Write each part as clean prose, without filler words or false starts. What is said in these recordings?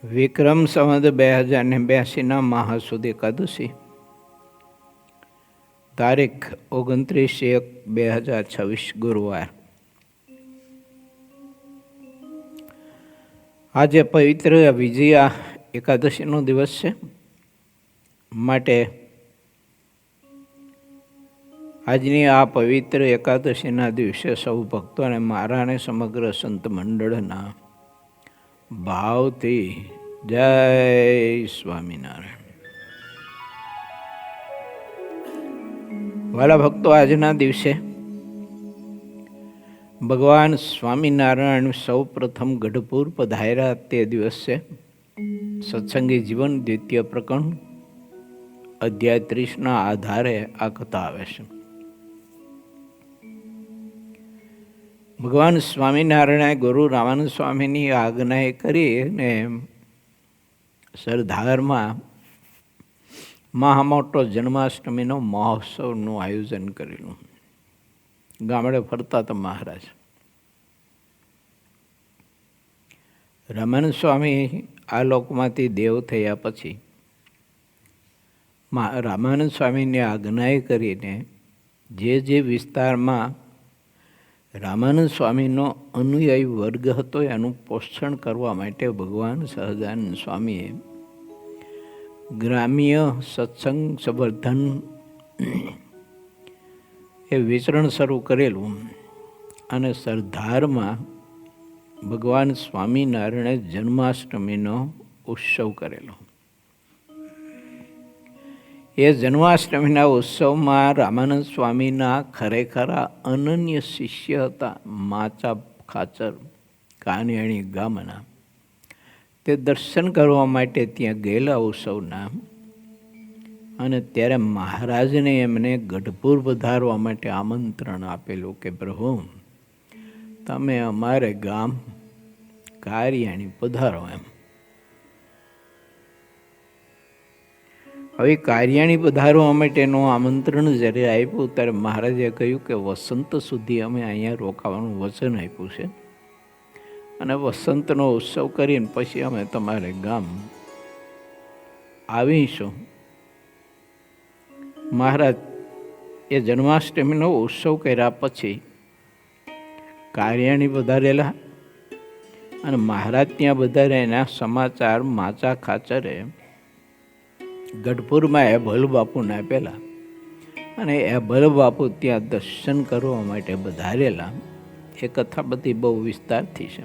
વિક્રમ સંવત 2082 મહાસુદ એકાદશી, તારીખ 29/1/2026 ગુરુવાર. આજે પવિત્ર વિજયા એકાદશીનો દિવસ છે. માટે આજની આ પવિત્ર એકાદશીના દિવસે સૌ ભક્તોને મારા અને સમગ્ર સંત મંડળના ભાવથી જય સ્વામિનારાયણ. વાલા ભક્તો, આજના દિવસે ભગવાન સ્વામિનારાયણ સૌ પ્રથમ ગઢપુર પધાર્યા તે દિવસે સત્સંગી જીવન દ્વિતીય પ્રકરણ અધ્યાય 30ના આધારે આ કથા આવે છે. ભગવાન સ્વામિનારાયણે ગુરુ રામાનંદ સ્વામીની આજ્ઞા કરી અને સરદારમાં મહામોટો જન્માષ્ટમીનો મહોત્સવનું આયોજન કરેલું. ગામડે ફરતા હતા મહારાજ. રામાનંદ સ્વામી આ લોકમાંથી દેવ થયા પછી રામાનંદ સ્વામીની આજ્ઞા કરીને જે વિસ્તારમાં રામાનંદ સ્વામીનો અનુયાયી વર્ગ હતો એનું પોષણ કરવા માટે ભગવાન સહજાનંદ સ્વામીએ ગ્રામ્ય સત્સંગ સંવર્ધન એ વિચરણ શરૂ કરેલું અને સરદારમાં ભગવાન સ્વામિનારાયણે જન્માષ્ટમીનો ઉત્સવ કરેલો. એ જન્માષ્ટમીના ઉત્સવમાં રામાનંદ સ્વામીના ખરેખર અનન્ય શિષ્ય હતા માચા ખાચર કાનિયાણી ગામના. તે દર્શન કરવા માટે ત્યાં ગયેલા ઉત્સવના, અને ત્યારે મહારાજને એમને ગઢપુર પધારવા માટે આમંત્રણ આપેલું કે પ્રભુ, તમે અમારે ગામ કારિયાણી પધારો એમ. હવે કારિયાણી પધારવા માટેનું આમંત્રણ જ્યારે આપ્યું ત્યારે મહારાજે કહ્યું કે વસંત સુધી અમે અહીંયા રોકાવાનું વચન આપ્યું છે, અને વસંતનો ઉત્સવ કરીને પછી અમે તમારે ગામ આવીશું. મહારાજ એ જન્માષ્ટમીનો ઉત્સવ કર્યા પછી કારિયાણી પધારેલા, અને મહારાજ ત્યાં બધા એના સમાચાર માચા ખાચરે ગઢપુરમાં એભલ બાપુને આપેલા, અને એભલ બાપુ ત્યાં દર્શન કરવા માટે પધારેલા. એ કથા બધી બહુ વિસ્તારથી છે.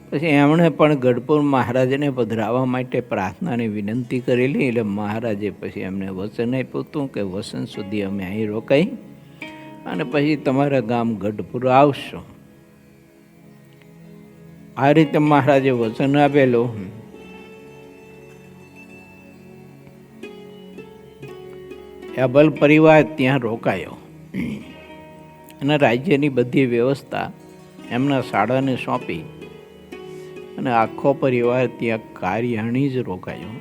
પછી એમણે પણ ગઢપુર મહારાજને પધરાવવા માટે પ્રાર્થનાની વિનંતી કરેલી. એટલે મહારાજે પછી એમને વચન આપ્યું હતું કે વસંત સુધી અમે અહીં રોકાઈ અને પછી તમારા ગામ ગઢપુર આવશો. આ રીતે મહારાજે વચન આપેલું. એબલ પરિવાર ત્યાં રોકાયો અને રાજ્યની બધી વ્યવસ્થા એમના શાળાને સોંપી અને આખો પરિવાર ત્યાં કારિયાણી જ રોકાયો.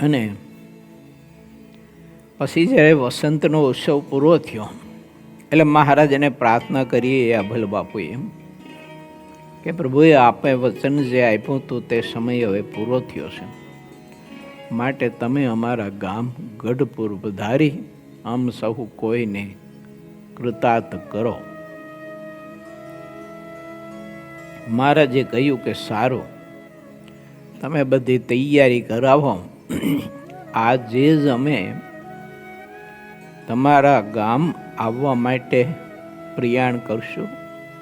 અને પછી જ્યારે વસંતનો ઉત્સવ પૂરો થયો એટલે મહારાજને પ્રાર્થના કરી અભલ બાપુએ કે પ્રભુએ આપે વચન જે આપ્યું હતું તે સમય હવે પૂરો થયો છે, માટે તમે અમારા ગામ ગઢપુર પધારી આમ સહુ કોઈને કૃતાર્થ કરો. મહારાજે કહ્યું કે સારું, તમે બધી તૈયારી કરાવો. આજે જ અમે તમારા ગામ આવવા માટે પ્રયાણ કરશું,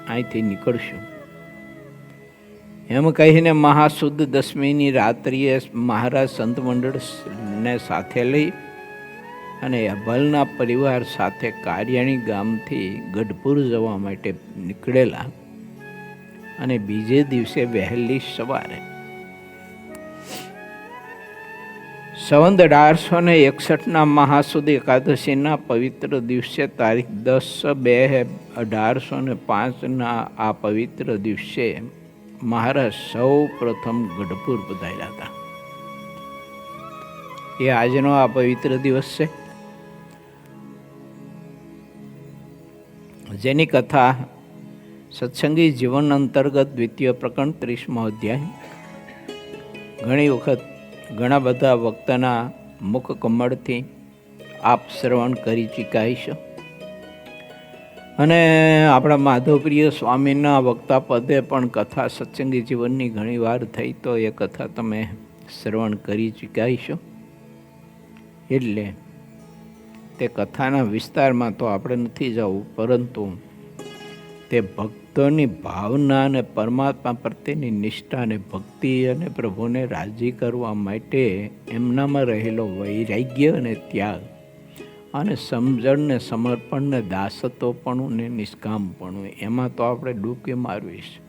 અહીંથી નીકળશું. એમ કહીને મહાસુદ દસમીની રાત્રિએ મહારાજ સંત મંડળને સાથે લઈ અને અભલના પરિવાર સાથે કારિયાણી ગામથી ગઢપુર જવા માટે નીકળેલા. અને બીજે દિવસે વહેલી સવારે સંવત 1861ના મહાસુદ એકાદશીના પવિત્ર દિવસે તારીખ 10/2/1805ના આ પવિત્ર દિવસે મહારાજ સૌ પ્રથમ ગઢપુર પધાર્યા હતા. એ આજનો આ પવિત્ર દિવસ છે, જેની કથા સત્સંગી જીવન અંતર્ગત દ્વિતીય પ્રકરણ 30મો અધ્યાય. ઘણી વખત ઘણા બધા વક્તાના મુખ કમળથી આપ શ્રવણ કરી ચૂક્યા છો અને આપણા માધવપ્રિય સ્વામીના વક્તા પદે પણ કથા સત્સંગી જીવનની ઘણી વાર થઈ, તો એ કથા તમે શ્રવણ કરી ચૂક્યા છો. એટલે તે કથાના વિસ્તારમાં તો આપણે નથી જવું, પરંતુ તે ભક્તોની ભાવના અને પરમાત્મા પ્રત્યેની નિષ્ઠા અને ભક્તિ અને પ્રભુને રાજી કરવા માટે એમનામાં રહેલો વૈરાગ્ય અને ત્યાગ અને સમજણ ને સમર્પણ ને દાસત્વપણું ને નિષ્કામપણું, એમાં તો આપણે ડૂબકી મારવી છે.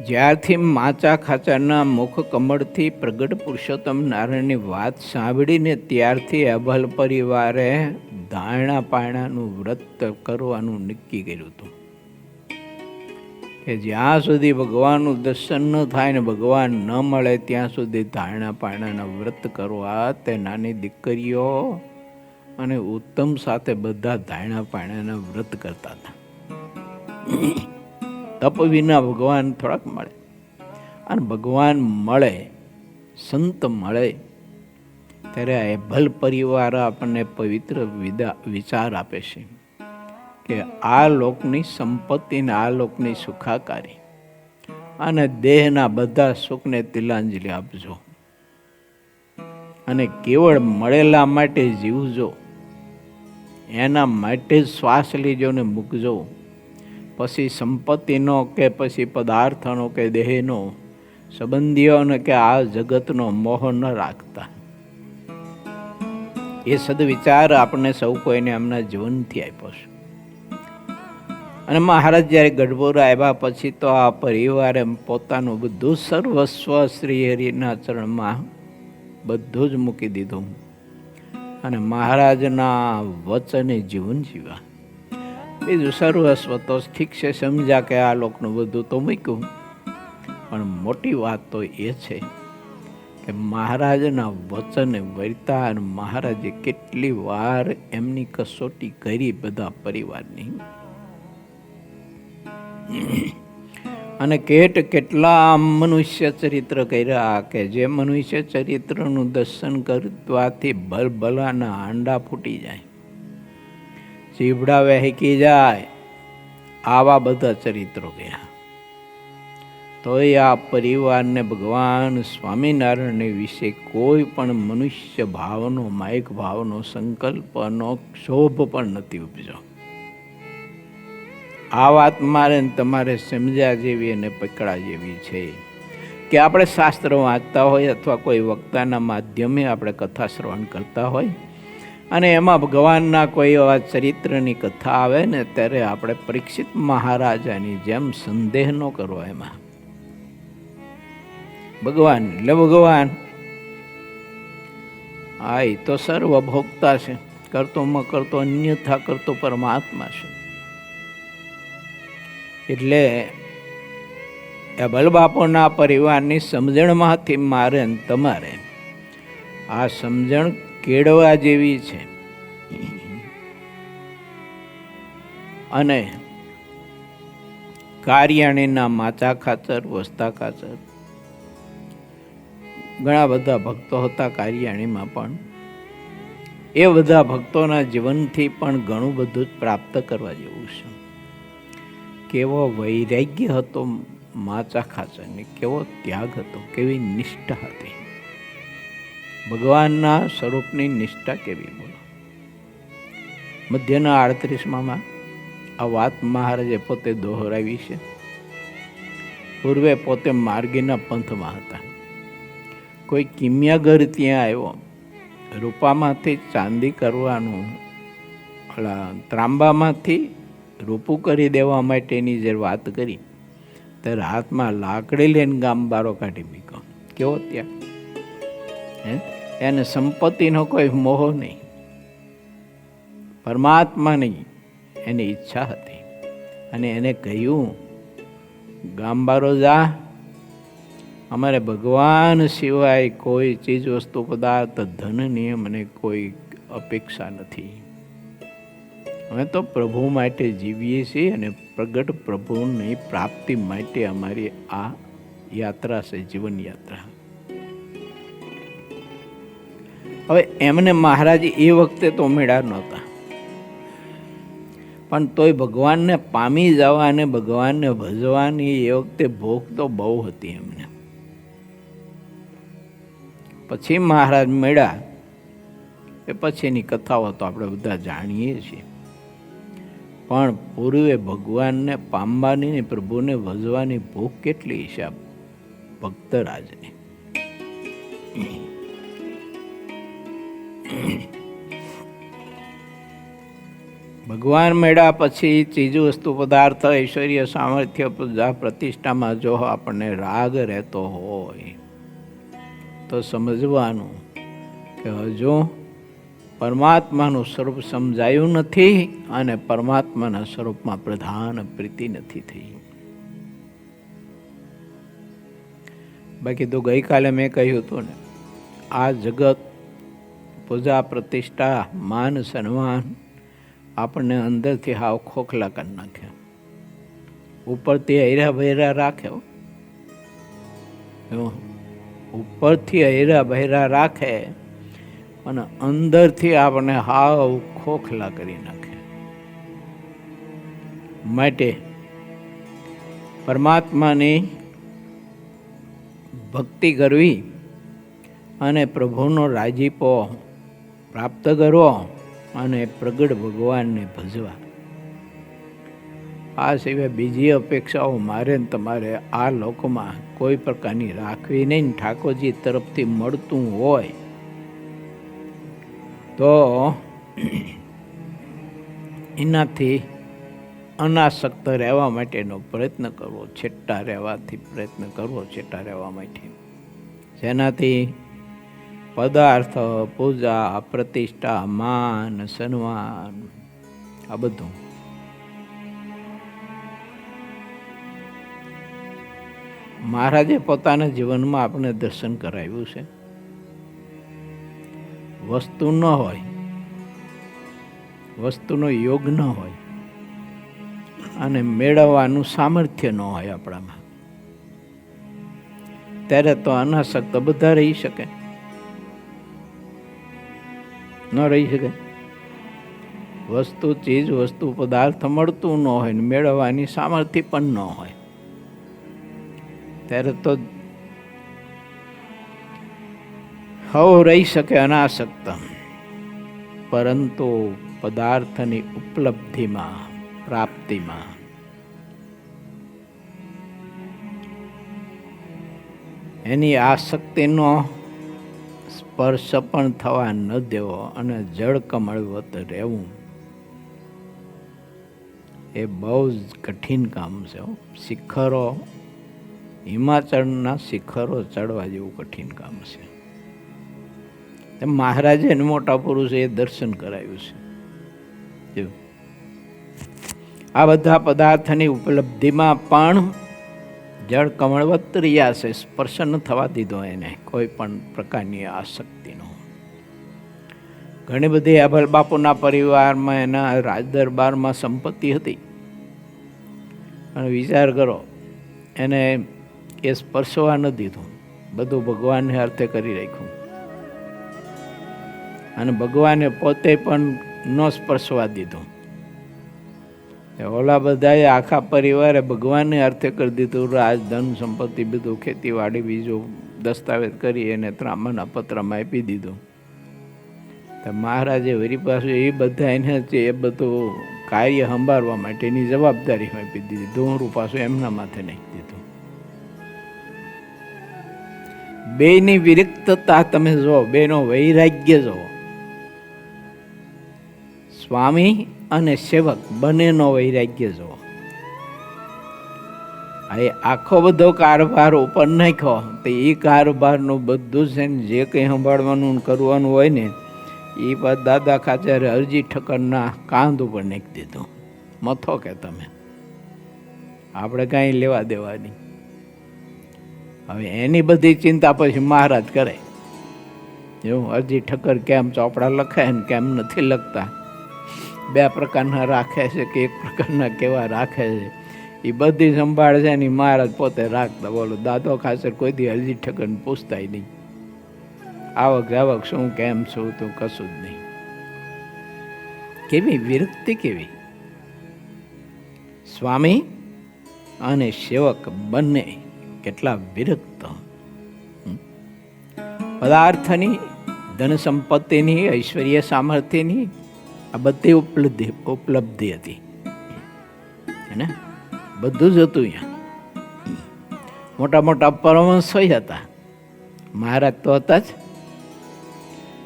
જ્યારથી માચા ખાચાના મુખ કમળથી પ્રગટ પુરુષોત્તમ નારાયણની વાત સાંભળીને ત્યારથી અભલ પરિવારે ધારણા પારણાનું વ્રત કરવાનું નક્કી કર્યું હતું કે જ્યાં સુધી ભગવાનનું દર્શન ન થાય ને ભગવાન ન મળે ત્યાં સુધી ધારણા પારણાના વ્રત કરવા. તે નાની દીકરીઓ અને ઉત્તમ સાથે બધા ધારણા પારણાના વ્રત કરતા હતા. તપ વિના ભગવાન થોડાક મળે, અને ભગવાન મળે, સંત મળે, ત્યારે આ ભલ પરિવાર આપણને પવિત્ર વિચાર આપે છે કે આ લોકની સંપત્તિને, આ લોકની સુખાકારી અને દેહના બધા સુખને તિલાંજલિ આપજો અને કેવળ મળેલા માટે જીવજો, એના માટે જ શ્વાસ લીજો ને મૂકજો. પછી સંપત્તિનો કે પછી પદાર્થનો કે દેહનો, સંબંધીઓનો કે આ જગતનો મોહ ન રાખતા. એ સદવિચાર આપણે સૌ કોઈને એમના જીવનથી આપ્યો છે. અને મહારાજ જ્યારે ગઢપુરા આવ્યા પછી તો આ પરિવારે પોતાનું બધું સર્વસ્વ શ્રી હરિના ચરણમાં બધું જ મૂકી દીધું અને મહારાજના વચને જીવન જીવ્યા. બીજું સર્વસ્વ તો ઠીક છે, સમજ્યા કે આ લોકનું બધું તો મૂક્યું, પણ મોટી વાત તો એ છે કે મહારાજના વચને વર્તા અને મહારાજે કેટલી વાર એમની કસોટી કરી બધા પરિવારની, અને કેટલા મનુષ્ય ચરિત્ર કર્યા કે જે મનુષ્ય ચરિત્રનું દર્શન કરવાથી ભલભલાના હાંડા ફૂટી જાય, ચીબડા વહેકી જાય, આવા બધા ચરિત્રો ગયા. તોય આ પરિવારને ભગવાન સ્વામિનારાયણ વિશે કોઈ પણ મનુષ્ય ભાવનો, માયક ભાવનો, સંકલ્પનો ક્ષોભ પણ નથી ઉપજો. આ વાત મારે તમારે સમજ્યા જેવી અને પકડા જેવી છે કે આપણે શાસ્ત્ર વાંચતા હોય અથવા કોઈ વક્તાના માધ્યમે આપણે કથા શ્રવણ કરતા હોય અને એમાં ભગવાનના કોઈ એવા ચરિત્રની કથા આવે ને ત્યારે આપણે પરીક્ષિત મહારાજાની જેમ સંદેહ ન કરવો. એમાં ભગવાન એટલે ભગવાન, આ એ તો સર્વભોગતા છે, કરતોમાં કરતો અન્યથા કરતો પરમાત્મા છે. એટલે એ બલબાપુના પરિવારની સમજણમાંથી મારે તમારે આ સમજણ કેળવા જેવી છે. અને કારિયાણીના માચા ખાચર, વસ્તા ખાચર ઘણા બધા ભક્તો હતા કારિયાણીમાં, પણ એ બધા ભક્તોના જીવનથી પણ ઘણું બધું પ્રાપ્ત કરવા જેવું છે. કેવો વૈરાગ્ય હતો માચા ખાચરની, કેવો ત્યાગ હતો, કેવી નિષ્ઠા હતી, ભગવાનના સ્વરૂપની નિષ્ઠા કેવી, બોલો. મધ્યના 38માં આ વાત મહારાજે પોતે દોહરાવી છે. પૂર્વે પોતે માર્ગીના પંથમાં હતા. કોઈ કિમિયાગર ત્યાં આવ્યો, રૂપામાંથી ચાંદી કરવાનું, ત્રાંબામાંથી રૂપું કરી દેવા માટેની જે વાત કરી, ત્યારે હાથમાં લાકડી લઈને ગામબારો કાઢી મૂક્યો. કેવો ત્યાં એને સંપત્તિનો કોઈ મોહ નહીં, પરમાત્મા નહીં, એની ઈચ્છા હતી. અને એને કહ્યું, ગામબારો જા, અમારે ભગવાન સિવાય કોઈ ચીજ વસ્તુ પદાર્થ ધનની અમને કોઈ અપેક્ષા નથી. અમે તો પ્રભુ માટે જીવીએ છીએ અને પ્રગટ પ્રભુની પ્રાપ્તિ માટે અમારી આ યાત્રા છે, જીવન યાત્રા. હવે એમને મહારાજ એ વખતે તો મેળા નહોતા, પણ તોય ભગવાનને પામી જવા અને ભગવાનને ભજવાની એ વખતે ભૂખ તો બહુ હતી એમને. પછી મહારાજ મળ્યા એ પછીની કથાઓ તો આપણે બધા જાણીએ છીએ, પણ પૂર્વે ભગવાનને પામવાની, પ્રભુને ભજવાની ભૂખ કેટલી હિસાબ ભક્તરાજની. ભગવાન મળ્યા પછી ચીજ વસ્તુ પદાર્થ ઐશ્વર્ય સામર્થ્ય પૂજા પ્રતિષ્ઠામાં જો આપણને રાગ રહેતો હોય તો સમજવાનું કે હજુ પરમાત્માનું સ્વરૂપ સમજાયું નથી અને પરમાત્માના સ્વરૂપમાં પ્રધાન પ્રીતિ નથી થઈ. બાકી તો ગઈકાલે મેં કહ્યું હતું ને, આ જગત પૂજા પ્રતિષ્ઠા માન સન્માન આપણને અંદરથી હાવ ખોખલા કરી નાખે, ઉપરથી હૈરા બહેરા રાખે, ઉપરથી હૈરા બહેરા રાખે અને અંદરથી આપણને હાવ ખોખલા કરી નાખે. માટે પરમાત્માની ભક્તિ કરવી અને પ્રભુનો રાજીપો પ્રાપ્ત કરવો અને પ્રગટ ભગવાનને ભજવા, આ સિવાય બીજી અપેક્ષાઓ મારે ને તમારે આ લોકમાં કોઈ પ્રકારની રાખવી નહીં. ઠાકોરજી તરફથી મળતું હોય તો એનાથી અનાસક્ત રહેવા માટેનો પ્રયત્ન કરવો, છેટ્ટા રહેવાથી પ્રયત્ન કરવો, છેટ્ટા રહેવા માટે, જેનાથી પદાર્થ પૂજા પ્રતિષ્ઠા માન સન્માન આ બધું મહારાજે પોતાના જીવનમાં આપણે દર્શન કરાવ્યું છે. વસ્તુ ન હોય, વસ્તુનો યોગ ન હોય અને મેળવવાનું સામર્થ્ય ન હોય આપણામાં, ત્યારે તો અનાસક્ત બધા રહી શકે, ન રહી શકે. વસ્તુ ચીજ વસ્તુ પદાર્થ મળતું ન હોય ને મેળવવાની સામર્થ્ય પણ ન હોય, ત્યારે તો હવ રહી શકે અનાસક્ત. પરંતુ પદાર્થની ઉપલબ્ધિમાં પ્રાપ્તિમાં એની આસક્તિનો સ્પર્શ પણ થવા ન દેવો અને જળ કમળવત રહેવું એ બહુ જ કઠિન કામ છે. શિખરો, હિમાચળના શિખરો ચડવા જેવું કઠિન કામ છે. મહારાજે મોટા પુરુષે એ દર્શન કરાવ્યું છે. આ બધા પદાર્થની ઉપલબ્ધિમાં પણ જળ કમળવત રહ્યા છે, સ્પર્શ ન થવા દીધો એને કોઈ પણ પ્રકારની આસક્તિનો. ઘણી બધી અભલ બાપુના પરિવારમાં એના રાજદરબારમાં સંપત્તિ હતી, અને વિચાર કરો એને એ સ્પર્શવા ન દીધું, બધું ભગવાનને અર્થે કરી રાખ્યું અને ભગવાને પોતે પણ ન સ્પર્શવા દીધું. ઓલા બધાએ આખા પરિવારે ભગવાનને અર્થે કરી દીધું, રાજ ધન સંપત્તિ બધું ખેતીવાડી બીજું દસ્તાવેજ કરી એને ત્રામાના પત્રમાં આપી દીધું. તો મહારાજે વરી પાછું એ બધા એને એ બધું કાર્ય સંભાળવા માટેની જવાબદારી આપી દીધી, દોહરું પાછું એમના માથે નાખી દીધું. બેની વિરક્તતા તમે જો, બેનો વૈરાગ્ય જો, સ્વામી અને સેવક બંનેનો વૈરાગ્ય જો. એ આખો બધો કારભાર ઉપર નાખ્યો તો એ કારભારનું બધું છે ને જે કંઈ સંભાળવાનું કરવાનું હોય ને એ બાદ દાદા ખાચરે અરજી ઠક્કરના કાંધ ઉપર નાખી દીધું. મથો કે તમે, આપણે કાંઈ લેવા દેવાની. હવે એની બધી ચિંતા પછી મહારાજ કરે. એવું અરજી ઠક્કર કેમ ચોપડા લખાય ને કેમ નથી લખતા બે પ્રકારના રાખે છે કે એક પ્રકારના કેવા રાખે છે, એ બધી સંભાળ છે ને મહારાજ પોતે રાખતા. બોલો, દાદો ખાસર કોઈ દી હજી ઠકન પૂછતાય નહીં, આવક જાવક શું કેમ શું તું કશું જ નહીં. કેવી વિરક્તિ, કેવી! સ્વામી અને સેવક બંને કેટલા વિરક્ત. પદાર્થની, ધન સંપત્તિની, ઐશ્વર્ય સામર્થ્યની આ બધી ઉપલબ્ધિ હતી ને, બધું જ હતું. અહીંયા મોટા મોટા પરમહંસો હતા, મહારાજ તો હતા જ.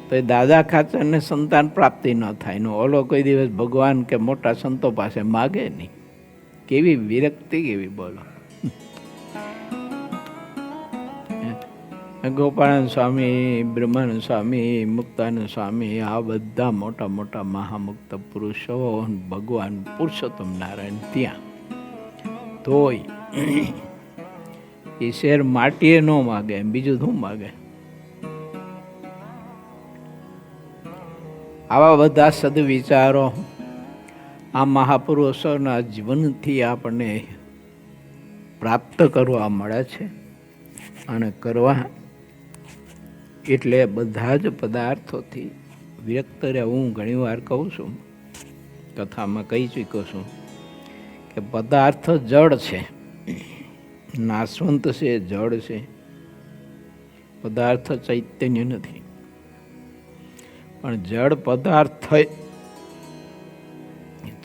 તો એ દાદા ખાચરને સંતાન પ્રાપ્તિ ન થાય ને ઓલો કોઈ દિવસ ભગવાન કે મોટા સંતો પાસે માગે નહીં. કેવી વિરક્તિ, કેવી! બોલો. ગોપાળાનંદ સ્વામી, બ્રહ્માનંદ સ્વામી, મુક્તાનંદ સ્વામી, આ બધા મોટા મોટા મહામુક્ત પુરુષો, ભગવાન પુરુષોત્તમ નારાયણ ત્યાં તોય એ શેર માટીએ ન માગે, બીજું શું માગે? આવા બધા સદવિચારો આ મહાપુરુષોના જીવનથી આપણને પ્રાપ્ત કરવા મળે છે. અને કરવા એટલે બધા જ પદાર્થોથી વિરક્ત રહેવું. હું ઘણી વાર કહું છું, કથામાં કહી ચૂક્યો છું કે પદાર્થ જળ છે, નાશવંત છે, જળ છે. પદાર્થ ચૈતન્ય નથી, પણ જળ પદાર્થ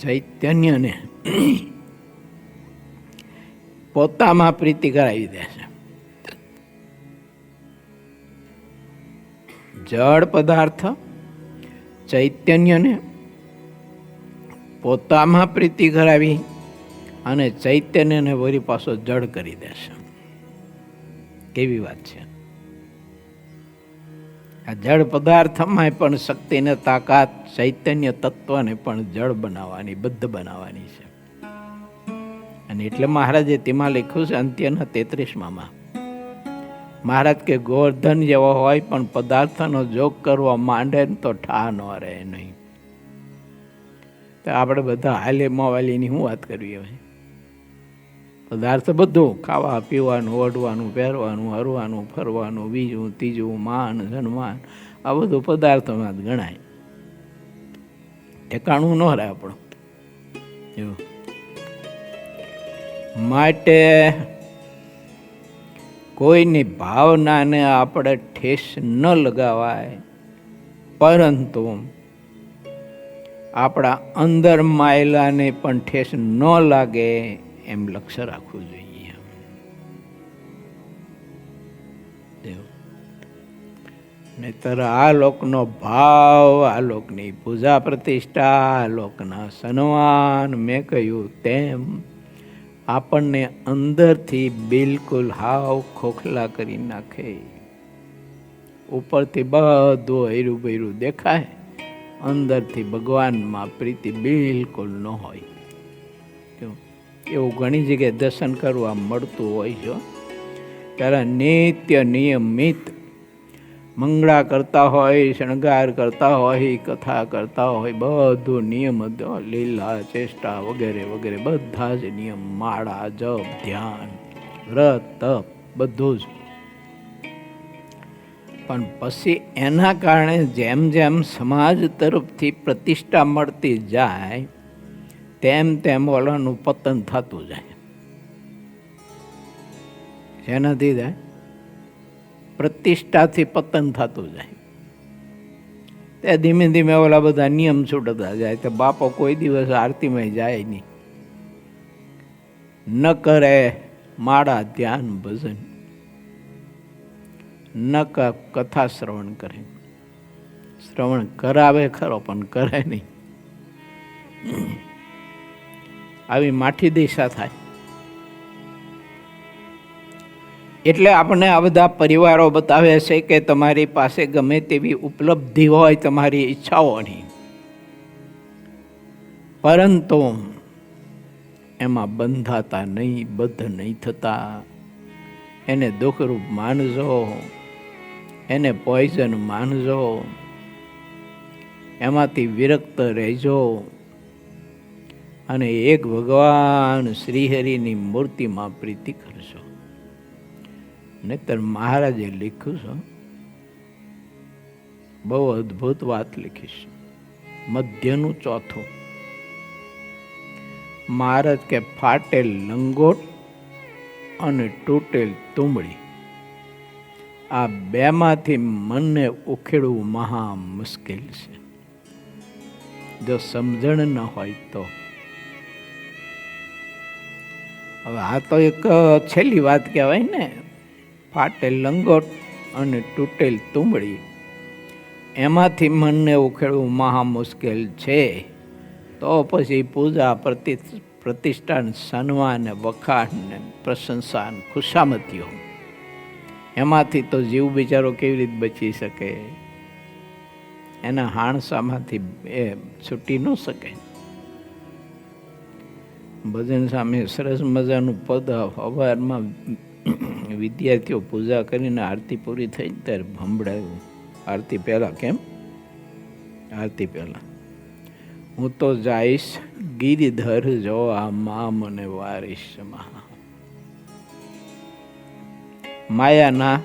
ચૈતન્યને પોતામાં પ્રીતિ કરાવી દે છે. જળ પદાર્થ ચૈતન્યને પોતામાં પ્રીતિ કરાવી અને ચૈતન્યને વળી પાછો જળ કરી દેશે. કેવી વાત છે! આ જળ પદાર્થમાં પણ શક્તિને, તાકાત, ચૈતન્ય તત્વને પણ જળ બનાવવાની, બદ્ધ બનાવવાની છે. અને એટલે મહારાજે તેમાં લખ્યું છે અંત્યના 33માં, મહારાજ કે ગોવર્ધન જેવો હોય પણ પદાર્થનો જોગ કરવા માંડે તો ઠા ન રહે નહીં. તો આપણે બધા હાલે મોવાલીની શું વાત કરવી? હવે પદાર્થ બધું, ખાવા પીવાનું, ઓઢવાનું, પહેરવાનું, હરવાનું, ફરવાનું, બીજું ત્રીજું, માન સન્માન, આ બધું પદાર્થોમાં જ ગણાય. ઠેકાણું ન રહે આપણું. એવું માટે કોઈની ભાવનાને આપણે ઠેસ ન લગાવાય, પરંતુ આપણા અંદર માયલાને પણ ઠેસ ન લાગે એમ લક્ષ્ય રાખવું જોઈએ. નહીતર આ લોકનો ભાવ, આ લોકની પૂજા પ્રતિષ્ઠા, આ લોકના સન્માન, મેં કહ્યું તેમ આપણને અંદરથી બિલકુલ હાવ ખોખલા કરી નાખે. ઉપરથી બધું હૈરું બૈરું દેખાય, અંદરથી ભગવાનમાં પ્રીતિ બિલકુલ ન હોય. એવું ઘણી જગ્યાએ દર્શન કરવા મળતું હોય છે. ત્યારે નિત્ય નિયમિત મંગળા કરતા હોય, શણગાર કરતા હોય, કથા કરતા હોય, બધું નિયમ, લીલા, ચેષ્ટા વગેરે વગેરે બધા જ નિયમ, માળા, જપ, ધ્યાન, વ્રત, તપ, બધું જ. પણ પછી એના કારણે જેમ જેમ સમાજ તરફથી પ્રતિષ્ઠા મળતી જાય તેમ તેમ ઓલાનું પતન થતું જાય. શેનાથી જાય? પ્રતિષ્ઠાથી પતન થતું જાય. તે ધીમે ધીમે ઓલા બધા નિયમ છૂટતા જાય. તો બાપો કોઈ દિવસ આરતીમાં જાય નહીં, ન કરે માળા, ધ્યાન, ભજન, ન કથા શ્રવણ કરે. શ્રવણ કરાવે ખરો પણ કરે નહીં. આવી માઠી દિશા થાય. એટલે આપણને આ બધા પરિવારો બતાવે છે કે તમારી પાસે ગમે તેવી ઉપલબ્ધિ હોય તમારી ઈચ્છાઓની, પરંતુ એમાં બંધાતા નહીં, બદ્ધ નહીં થતા. એને દુઃખરૂપ માનજો, એને પોઈઝન માનજો, એમાંથી વિરક્ત રહેજો. અને એક ભગવાન શ્રીહરિની મૂર્તિમાં પ્રીતિ કરશો. નહીતર મહારાજે લખ્યું છે, બહુ અદ્ભુત વાત લખીશ. મધ્યનું ચોથું, મહારાજ કે ફાટેલ લંગોટ અને તૂટેલ તુંબડી, આ બેમાંથી મનને ઉખેડવું મહા મુશ્કેલ છે. જો સમજણ ન હોય તો. હવે આ તો એક છેલ્લી વાત કહેવાય ને, ફાટેલ લંગોટ અને તૂટેલ તુંબડી, એમાંથી મનને ઉખેડવું મહા મુશ્કેલ છે. તો પછી પૂજા પ્રતિષ્ઠાન સન્માન વખાણ પ્રશંસા ખુશામતીઓ, એમાંથી તો જીવ બિચારો કેવી રીતે બચી શકે? એના હાણસામાંથી એ છૂટી ન શકે. ભજન સામે સરસ મજાનું પદ અવારમાં વિદ્યાર્થીઓ પૂજા કરીને આરતી પૂરી થઈ ત્યારે સંભળાયું. આરતી પહેલા કેમ? આરતી પહેલા, હું તો જાઈશ ગિરિધર જોવા મા મને વારીશ મહા. માયાના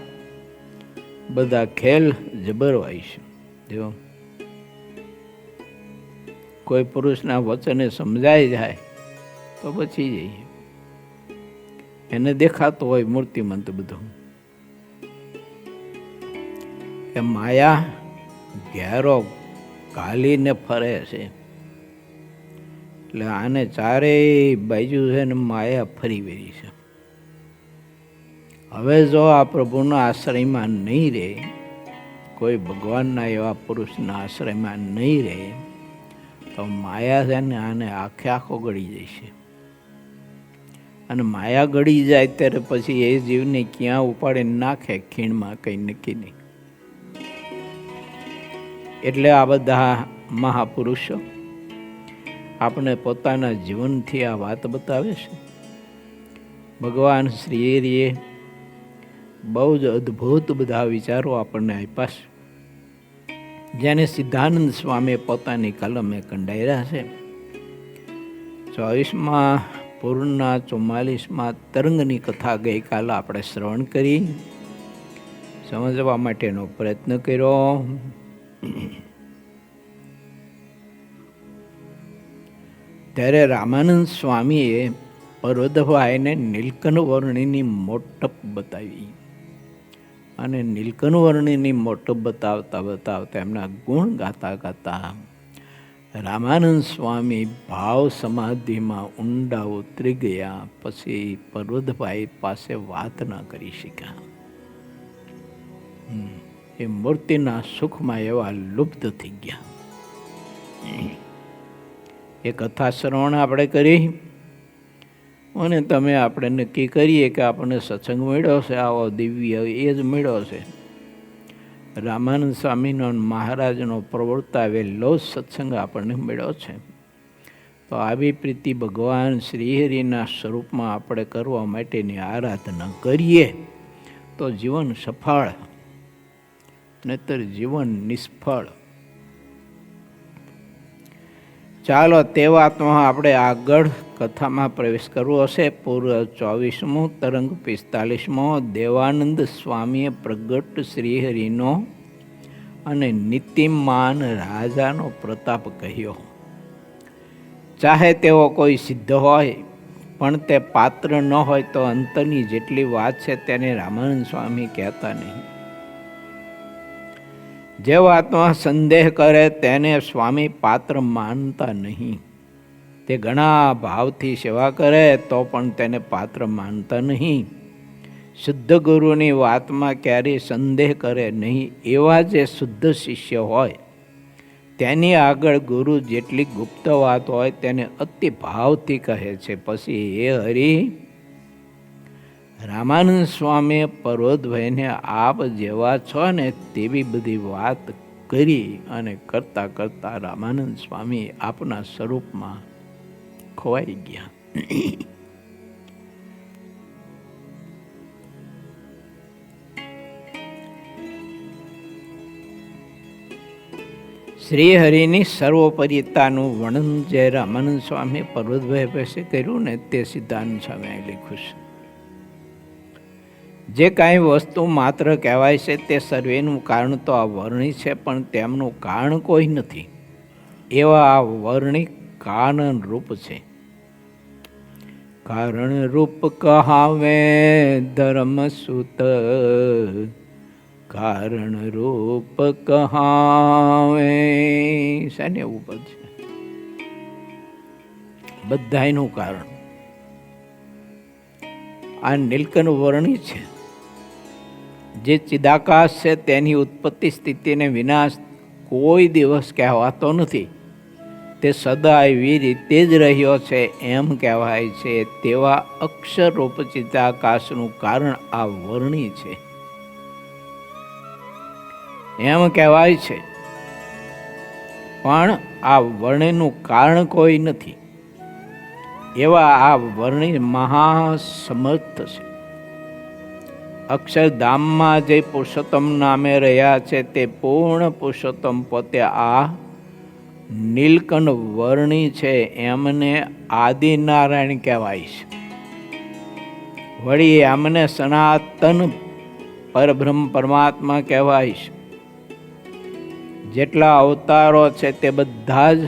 બધા ખેલ જબરવાય છે. જો કોઈ પુરુષના વચને સમજાઈ જાય તો બચી જઈએ. એને દેખાતું હોય મૂર્તિમંત બધું, કે માયા ઘેરો ઘાલીને ફરે છે. એટલે આને ચારેય બાજુ છે ને માયા ફરી વેરી છે. હવે જો આ પ્રભુના આશ્રયમાં નહીં રહે, કોઈ ભગવાનના એવા પુરુષના આશ્રયમાં નહીં રહે, તો માયા છે ને આને આખે આખો ગળી જશે. અને માયા ગળી જાય ત્યારે પછી એ જીવને ક્યાં ઉપાડીને નાખે ખીણમાં કંઈ નક્કી નહીં. એટલે આ બધા મહાપુરુષો આપણે પોતાના જીવનથી આ વાત બતાવે છે. ભગવાન શ્રી હરિએ બહુ જ અદ્ભુત બધા વિચારો આપણને આપ્યા છે, જેને સિદ્ધાનંદ સ્વામીએ પોતાની કલમે કંડાર્યા છે. 24મા પૂર્ણના 44મા તરંગની કથા ગઈકાલે આપણે શ્રવણ કરી, સમજવા માટેનો પ્રયત્ન કર્યો. ત્યારે રામાનંદ સ્વામીએ પર્વતભાઈને નીલકંઠ વર્ણિની મોટપ બતાવી. અને નીલકંઠ વર્ણિની મોટપ બતાવતા એમના ગુણ ગાતા રામાનંદ સ્વામી ભાવ સમાધિમાં ઊંડા ઉતરી ગયા. પછી પર્વતભાઈ પાસે વાત ના કરી શક્યા. એ મૂર્તિના સુખમાં એવા લુપ્ત થઈ ગયા. એ કથા શ્રવણ આપણે કરી અને તમે આપણે નક્કી કરીએ કે આપણને સત્સંગ મળ્યો છે, આવો દિવ્ય એ જ મળ્યો છે. રામાનંદ સ્વામીનો મહારાજનો પ્રવર્તાવેલો જ સત્સંગ આપણને મળ્યો છે. તો આવી પ્રીતિ ભગવાન શ્રીહરિના સ્વરૂપમાં આપણે કરવા માટેની આરાધના કરીએ તો જીવન સફળ, નહીતર જીવન નિષ્ફળ. ચાલો તે વાતમાં આપણે આગળ કથામાં પ્રવેશ કરવો હશે. પૂર્વ 24મું તરંગ 45મો દેવાનંદ સ્વામીએ પ્રગટ શ્રીહરિનો અને નીતિમાન રાજાનો પ્રતાપ કહ્યો. ચાહે તેઓ કોઈ સિદ્ધ હોય પણ તે પાત્ર ન હોય તો અંતરની જેટલી વાત છે તેને રામાનંદ સ્વામી કહેતા નહીં. જે વાતમાં સંદેહ કરે તેને સ્વામી પાત્ર માનતા નહીં. તે ઘણા ભાવથી સેવા કરે તો પણ તેને પાત્ર માનતા નહીં. શુદ્ધ ગુરુની વાતમાં ક્યારેય સંદેહ કરે નહીં. એવા જે શુદ્ધ શિષ્ય હોય તેની આગળ ગુરુ જેટલી ગુપ્ત વાત હોય તેને અતિ ભાવથી કહે છે. પછી એ હરિ, રામાનંદ સ્વામીએ પર્વતભાઈને આપ જેવા છો ને તેવી બધી વાત કરી અને કરતા કરતા રામાનંદ સ્વામી આપના સ્વરૂપમાં ખોવાઈ ગયા. શ્રીહરિની સર્વોપરિતાનું વર્ણન જે રામાનંદ સ્વામી પર્વતભાઈ પાસે કર્યું ને તે સિદ્ધાંત સ્વામીએ લખ્યું છે. જે કાંઈ વસ્તુ માત્ર કહેવાય છે તે સર્વેનું કારણ તો આ વર્ણિ છે, પણ તેમનું કારણ કોઈ નથી. એવા આ વર્ણિ કારણ રૂપ છે. કારણ રૂપ કહાવે ધર્મ સૂત, કારણ રૂપ કહાવે. શાને એવું પદ છે? બધાયનું કારણ આ નીલકંઠ વર્ણિ છે. જે ચિદાકાશ છે તેની ઉત્પત્તિ સ્થિતિને વિનાશ કોઈ દિવસ કહેવાતો નથી. તે સદા એવી રીતે જ રહ્યો છે એમ કહેવાય છે. તેવા અક્ષરરૂપ ચિદાકાશનું કારણ આ વર્ણિ છે એમ કહેવાય છે, પણ આ વર્ણિનું કારણ કોઈ નથી. એવા આ વર્ણિ મહાસમર્થ છે. અક્ષરધામમાં જે પુરુષોત્તમ નામે રહ્યા છે તે પૂર્ણ પુરુષોત્તમ પોતે આ નીલકંઠ વર્ણિ છે. એમને આદિનારાયણ કહેવાય છે. વળી એમને સનાતન પરબ્રહ્મ પરમાત્મા કહેવાય છે. જેટલા અવતારો છે તે બધા જ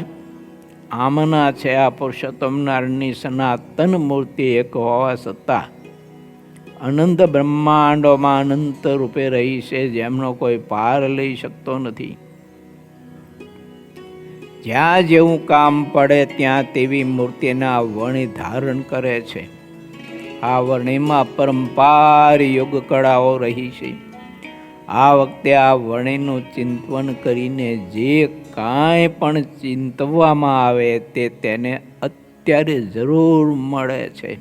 આમના છે. આ પુરુષોત્તમ નારાયણની સનાતન મૂર્તિ એક હોવા છતાં અનંત બ્રહ્માંડોમાં અનંત રૂપે રહી છે, જેમનો કોઈ પાર લઈ શકતો નથી. જ્યાં જેવું કામ પડે ત્યાં તેવી મૂર્તિના વર્ણિ ધારણ કરે છે. આ વર્ણિમાં પરંપાર યોગ કળાઓ રહી છે. આ વખતે આ વર્ણિનું ચિંતન કરીને જે કાંઈ પણ ચિંતવામાં આવે તે તેને અત્યારે જરૂર મળે છે.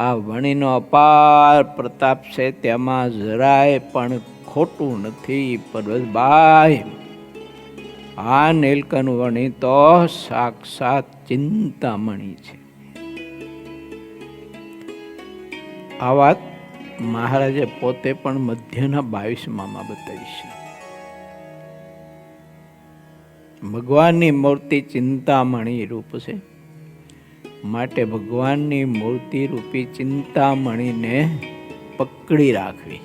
આ વર્ણિનો અપાર પ્રતાપ છે, તેમાં જરાય પણ ખોટું નથી. પર્વતભાઈ, આ નીલકંઠ વર્ણિ તો સાક્ષાત ચિંતામણી છે. આ વાત મહારાજે પોતે પણ મધ્યના 22માં બતાવી છે. ભગવાનની મૂર્તિ ચિંતામણી રૂપ છે, માટે ભગવાનની મૂર્તિ રૂપી ચિંતામણીને પકડી રાખવી,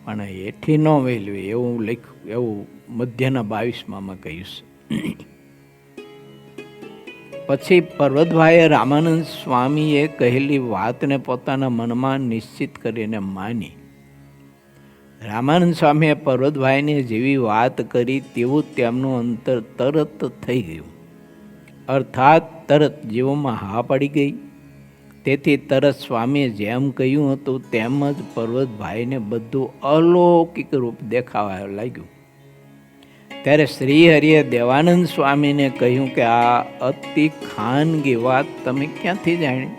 પણ હેઠી ન વેલવી એવું લખ્યું. એવું મધ્યના 22માં કહ્યું છે. પછી પર્વતભાઈએ રામાનંદ સ્વામીએ કહેલી વાતને પોતાના મનમાં નિશ્ચિત કરીને માની. રામાનંદ સ્વામીએ પર્વતભાઈને જેવી વાત કરી તેવું તેમનું અંતર તરત થઈ ગયું. અર્થાત તરત જીવોમાં હા પડી ગઈ. તેથી તરત સ્વામીએ જેમ કહ્યું હતું તેમ જ પર્વતભાઈને બધું અલૌકિક રૂપ દેખાવા લાગ્યું. ત્યારે શ્રીહરિએ દેવાનંદ સ્વામીને કહ્યું કે આ અતિ ખાનગી વાત તમે ક્યાંથી જાણી?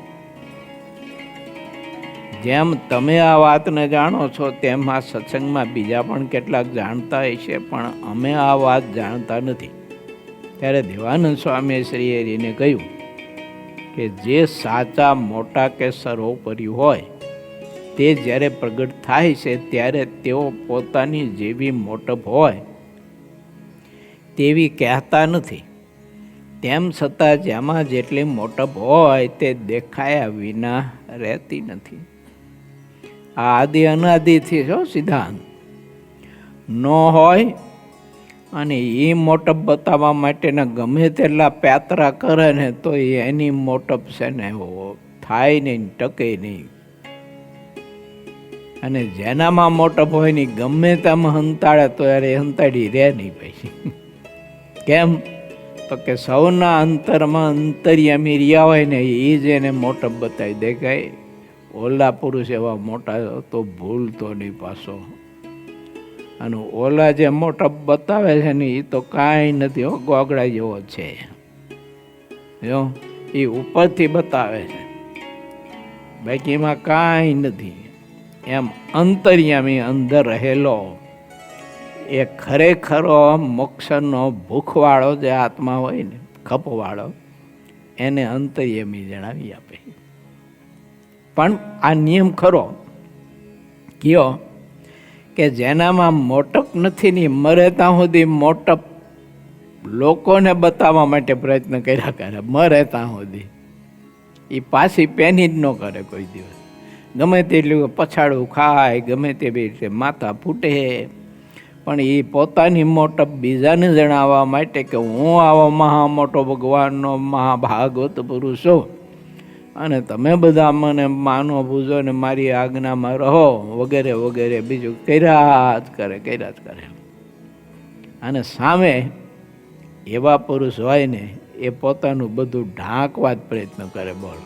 જેમ તમે આ વાતને જાણો છો તેમ આ સત્સંગમાં બીજા પણ કેટલાક જાણતા હશે, પણ અમે આ વાત જાણતા નથી. ત્યારે દેવાનંદ સ્વામીએ શ્રીહરિને કહ્યું કે જે સાચા મોટા કે સર્વોપરી હોય તે જ્યારે પ્રગટ થાય છે ત્યારે તેઓ પોતાની જેવી મોટપ હોય તેવી કહેતા નથી. તેમ છતાં જેમાં જેટલી મોટપ હોય તે દેખાયા વિના રહેતી નથી. આ આદિ અનાદિથી જો સિદ્ધાંત ન હોય, અને એ મોટપ બતાવવા માટેના ગમે તેટલા પ્યાતરા કરે ને તો એની મોટપ છે ને થાય નહીં, ટકે નહીં. અને જેનામાં મોટપ હોય ને ગમે તેમ હંતાડે તો યાર એ હંતાડી રહે નહીં પછી. કેમ? તો કે સૌના અંતરમાં અંતર્યામી રહ્યા હોય ને એ જ એને મોટપ બતાવી દેખાય. ઓલા પુરુષ એવા મોટા તો ભૂલતો નહીં પાછો. અને ઓલા જે મોટપ બતાવે છે ને એ તો કાંઈ નથી, ગોગડા જેવો છે. જો એ ઉપરથી બતાવે છે, બાકી એમાં કાંઈ નથી. એમ અંતર્યામી અંદર રહેલો એ ખરેખરો મોક્ષનો ભૂખવાળો જે આત્મા હોય ને, ખપવાળો, એને અંતર્યામી જણાવી આપે. પણ આ નિયમ ખરો કયો કે જેનામાં મોટપ નથી ને મરે ત્યાં સુધી મોટપ લોકોને બતાવવા માટે પ્રયત્ન કર્યા કરે, મરે ત્યાં સુધી એ પાછી પેની જ ન કરે કોઈ દિવસ. ગમે તેટલું પછાડું ખાય, ગમે તે રીતે માથા ફૂટે, પણ એ પોતાની મોટપ બીજાને જણાવવા માટે કે હું આવો મહા મોટો ભગવાનનો મહાભાગવત પુરુષ છું અને તમે બધા મને માનો પૂજો ને મારી આજ્ઞામાં રહો વગેરે વગેરે બીજું કર્યા જ કરે. અને સામે એવા પુરુષ હોય ને એ પોતાનું બધું ઢાંકવા જ પ્રયત્ન કરે. બોલો,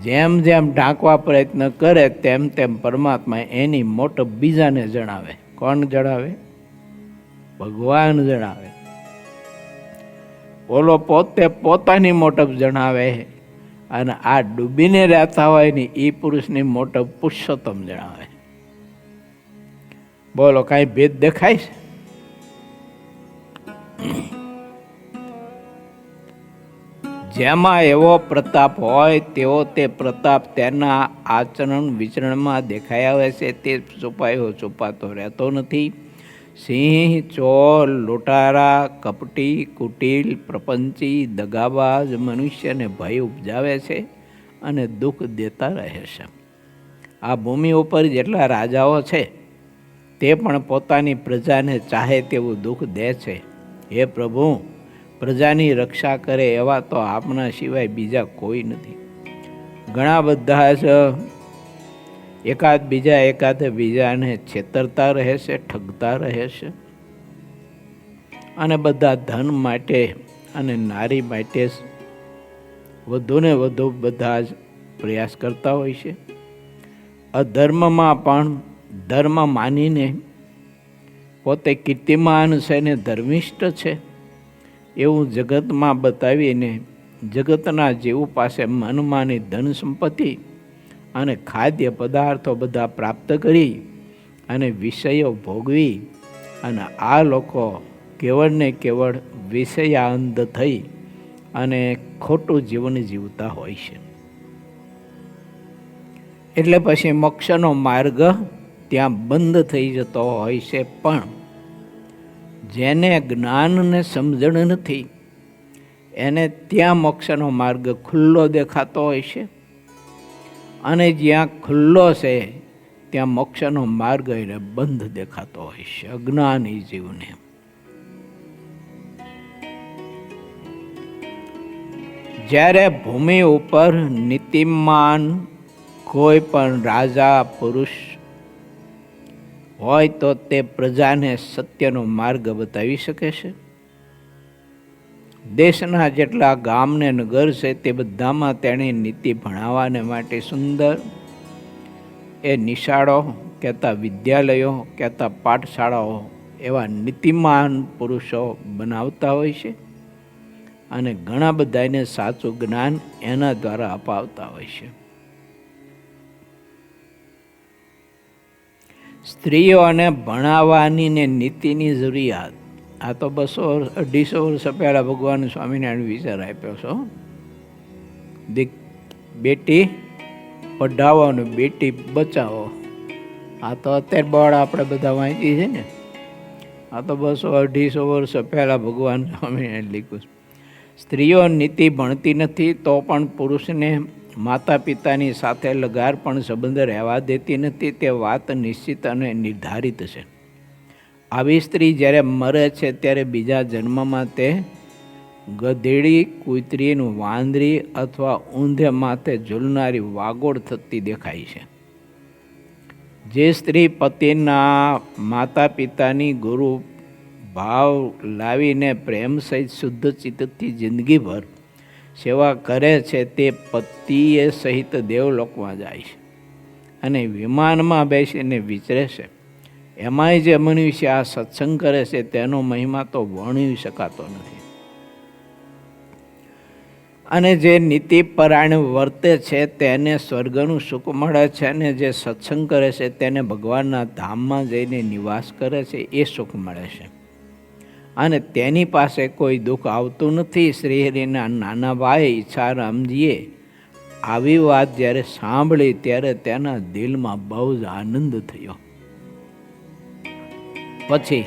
જેમ જેમ ઢાંકવા પ્રયત્ન કરે તેમ તેમ પરમાત્મા એની મોટપ બીજાને જણાવે. કોણ જણાવે? ભગવાન જણાવે. ઓલો પોતે પોતાની મોટપ જણાવે અને આ ડૂબીને રહેતા હોય ને એ પુરુષની મોટપ પુરુષોત્તમ જણાવે. બોલો, કાંઈ ભેદ દેખાય છે? જેમાં એવો પ્રતાપ હોય તેવો તે પ્રતાપ તેના આચરણ વિચરણમાં દેખાઈ આવે છે. તે છુપાતો રહેતો નથી. સિંહ, ચોર, લૂંટારા, કપટી, કુટિલ, પ્રપંચી, દગાબાજ મનુષ્યને ભય ઉપજાવે છે અને દુઃખ દેતા રહે છે. આ ભૂમિ ઉપર જેટલા રાજાઓ છે તે પણ પોતાની પ્રજાને ચાહે તેવું દુઃખ દે છે. હે પ્રભુ, પ્રજાની રક્ષા કરે એવા તો આપના સિવાય બીજા કોઈ નથી. ઘણા બધા જ એકાદ બીજાને છેતરતા રહે છે, ઠગતા રહે છે અને બધા ધન માટે અને નારી માટે વધુને વધુ બધા જ પ્રયાસ કરતા હોય છે. અધર્મમાં પણ ધર્મ માનીને પોતે કીર્તિમાન છે ને ધર્મિષ્ઠ છે એવું જગતમાં બતાવીને જગતના જીવ પાસે મનમાની ધન સંપત્તિ અને ખાદ્ય પદાર્થો બધા પ્રાપ્ત કરી અને વિષયો ભોગવી અને આ લોકો કેવળ ને કેવળ વિષયાંધ થઈ અને ખોટું જીવન જીવતા હોય છે. એટલે પછી મોક્ષનો માર્ગ ત્યાં બંધ થઈ જતો હોય છે. પણ જેને જ્ઞાન ને સમજણ નથી એને ત્યાં મોક્ષનો માર્ગ ખુલ્લો દેખાતો હોય છે અને જ્યાં ખુલ્લો છે ત્યાં મોક્ષનો માર્ગ એને બંધ દેખાતો હોય છે અજ્ઞાની જીવને. જ્યારે ભૂમિ ઉપર નીતિમાન કોઈ પણ રાજા પુરુષ હોય તો તે પ્રજાને સત્યનો માર્ગ બતાવી શકે છે. દેશના જેટલા ગામ ને નગર છે તે બધામાં તેણે નીતિ ભણાવવાને માટે સુંદર એ નિશાળો કહેતા વિદ્યાલયો કહેતા પાઠશાળાઓ એવા નીતિમાન પુરુષો બનાવતા હોય છે અને ઘણા બધાને સાચું જ્ઞાન એના દ્વારા અપાવતા હોય છે. સ્ત્રીઓને ભણાવવાની ને નીતિની જરૂરિયાત આ તો 200-250 વર્ષ પહેલાં ભગવાન સ્વામિનારાયણ વિચાર આપ્યો છો. બેટી પઢાવો ને બેટી બચાવો. આ તો અત્યારે બોર્ડ આપણે બધા વાંચી છે ને. આ તો 200-250 વર્ષ પહેલાં ભગવાન સ્વામિનારાયણ લખ્યું છે. સ્ત્રીઓ નીતિ ભણતી નથી તો પણ પુરુષને માતા પિતાની સાથે લગાર પણ સંબંધ રહેવા દેતી નથી. તે વાત નિશ્ચિત અને નિર્ધારિત છે. આવી સ્ત્રી જ્યારે મરે છે ત્યારે બીજા જન્મમાં તે ગધેડી, કૂતરીનું વાંદરી અથવા ઊંધે માથે ઝૂલનારી વાગોળ થતી દેખાય છે. જે સ્ત્રી પતિના માતા પિતાની ગુરુ ભાવ લાવીને પ્રેમ સહિત શુદ્ધ ચિત્તથી જિંદગીભર સેવા કરે છે તે પતિએ સહિત દેવલોકમાં જાય છે અને વિમાનમાં બેસીને વિચરે છે. એમાંય જે મનુષ્ય આ સત્સંગ કરે છે તેનો મહિમા તો વર્ણવી શકાતો નથી. અને જે નીતિપરાયણ વર્તે છે તેને સ્વર્ગનું સુખ મળે છે અને જે સત્સંગ કરે છે તેને ભગવાનના ધામમાં જઈને નિવાસ કરે છે એ સુખ મળે છે અને તેની પાસે કોઈ દુઃખ આવતું નથી. શ્રી હરિના નાના ભાઈ ઈચ્છારામજીએ આવી વાત જ્યારે સાંભળી ત્યારે તેના દિલમાં બહુ જ આનંદ થયો. પછી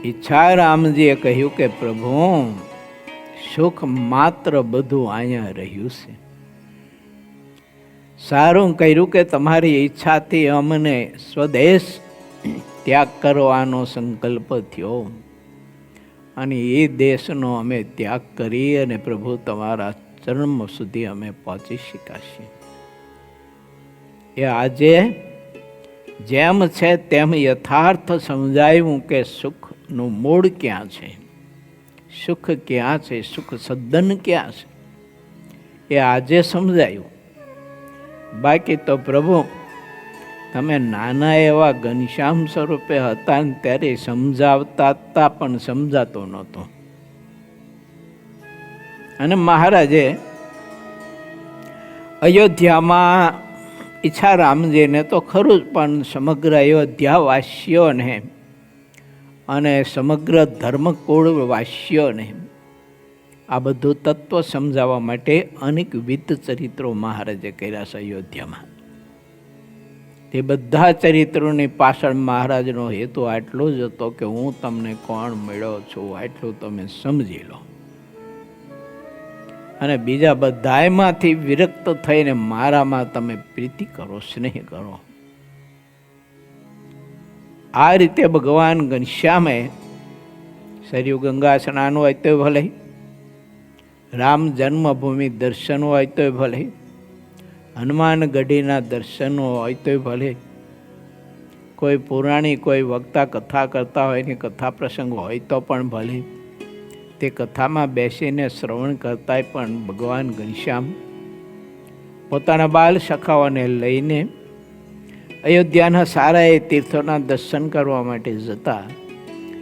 ઈચ્છારામજીએ કહ્યું કે પ્રભુ, સુખ માત્ર બધું અહીંયા રહ્યું છે. સારું કર્યું કે તમારી ઈચ્છાથી અમને સ્વદેશ ત્યાગ કરવાનો સંકલ્પ થયો અને એ દેશનો અમે ત્યાગ કરી અને પ્રભુ તમારા ચરણ સુધી અમે પહોંચી શકાશે. એ આજે જેમ છે તેમ યથાર્થ સમજાયું કે સુખનું મૂળ ક્યાં છે, સુખ ક્યાં છે, સુખ સદન ક્યાં છે, એ આજે સમજાયું. બાકી તો પ્રભુ તમે નાના એવા ઘનશ્યામ સ્વરૂપે હતા ને ત્યારે સમજાવતા હતા, પણ સમજાતો નહોતો. અને મહારાજે અયોધ્યામાં ઈચ્છારામજીને તો ખરું જ, પણ સમગ્ર અયોધ્યાવાસીઓને અને સમગ્ર ધર્મકુળવાસીઓને આ બધું તત્વ સમજાવવા માટે અનેકવિધ ચરિત્રો મહારાજે કર્યા છે અયોધ્યામાં. તે બધા ચરિત્રોની પાછળ મહારાજનો હેતુ આટલો જ હતો કે હું તમને કોણ મળ્યો છું આટલું તમે સમજી લો, અને બીજા બધામાંથી વિરક્ત થઈને મારામાં તમે પ્રીતિ કરો, સ્નેહ કરો. આ રીતે ભગવાન ઘનશ્યામે સરયુ ગંગા સ્નાન હોય તો ભલે, રામ જન્મભૂમિ દર્શન હોય તો ભલે, હનુમાન ગઢીના દર્શનો હોય તો ભલે, કોઈ પુરાણી કોઈ વક્તા કથા કરતા હોય ને કથા પ્રસંગ હોય તો પણ ભલે, તે કથામાં બેસીને શ્રવણ કરતાંય પણ ભગવાન ઘનશ્યામ પોતાના બાલ સખાઓને લઈને અયોધ્યાના સારા એ તીર્થોના દર્શન કરવા માટે જતા.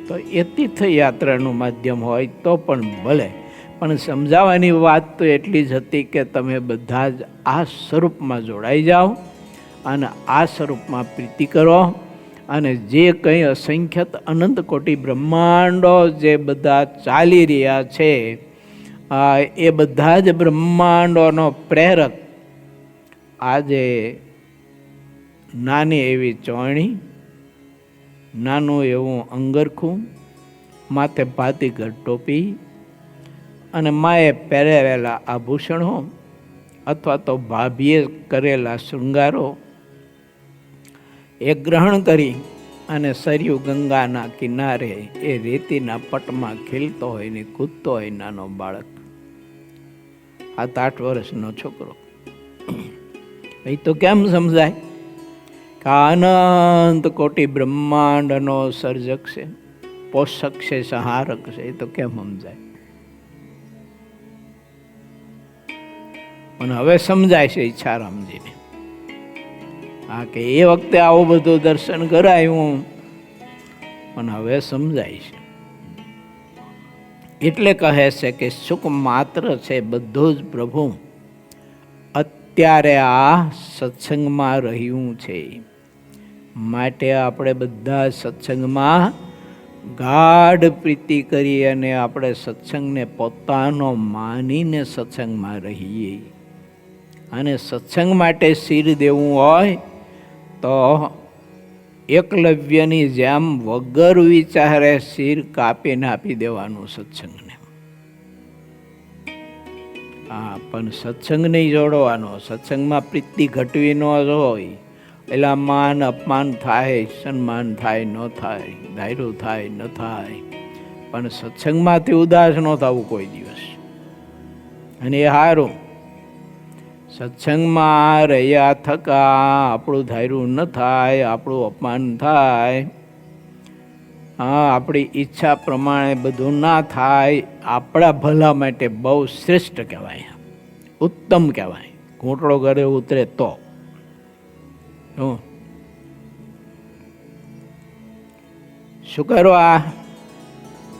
તો એ તીર્થયાત્રાનું માધ્યમ હોય તો પણ ભલે, પણ સમજાવવાની વાત તો એટલી જ હતી કે તમે બધા જ આ સ્વરૂપમાં જોડાઈ જાઓ અને આ સ્વરૂપમાં પ્રીતિ કરો, અને જે કંઈ અસંખ્યત અનંત કોટી બ્રહ્માંડો જે બધા ચાલી રહ્યા છે એ બધા જ બ્રહ્માંડોનો પ્રેરક આજે નાની એવી ચોણી, નાનું એવું અંગરખું, માથે ભાતીગર ટોપી અને માએ પહેરેલા આભૂષણો અથવા તો ભાભીએ કરેલા શૃંગારો એ ગ્રહણ કરી અને સરયુ ગંગાના કિનારે એ રેતીના પટમાં ખેલતો હોય ને કૂદતો હોય નાનો બાળક, 7-8 વર્ષનો છોકરો. એ તો કેમ સમજાય કે અનંત કોટી બ્રહ્માંડનો સર્જક છે, પોષક છે, સંહારક છે, એ તો કેમ સમજાય? પણ હવે સમજાય છે ઈચ્છારામજીને. હા, કે એ વખતે આવું બધું દર્શન કરાયું પણ હવે સમજાય છે. એટલે કહે છે કે સુખ માત્ર છે બધું જ પ્રભુ અત્યારે આ સત્સંગમાં રહ્યું છે. માટે આપણે બધા સત્સંગમાં ગાઢ પ્રીતિ કરી અને આપણે સત્સંગને પોતાનો માનીને સત્સંગમાં રહીએ. અને સત્સંગ માટે શિર દેવું હોય તો એકલવ્યની જેમ વગર વિચારે શિર કાપીને આપી દેવાનું સત્સંગને. હા, પણ સત્સંગ નહીં જોડવાનો. સત્સંગમાં પ્રીતિ ઘટવી ન હોય, એટલે માન અપમાન થાય, સન્માન થાય ન થાય, ધાર્યું થાય ન થાય, પણ સત્સંગમાંથી ઉદાસ ન થવું કોઈ દિવસ. અને એ સારું, સત્સંગમાં રહ્યા થકા આપણું ધાર્યું ન થાય, આપણું અપમાન થાય, હા, આપણી ઈચ્છા પ્રમાણે બધું ના થાય, આપણા ભલા માટે બહુ શ્રેષ્ઠ કહેવાય, ઉત્તમ કહેવાય. ઘૂંટડો ઘરે ઉતરે તો શું કરવા?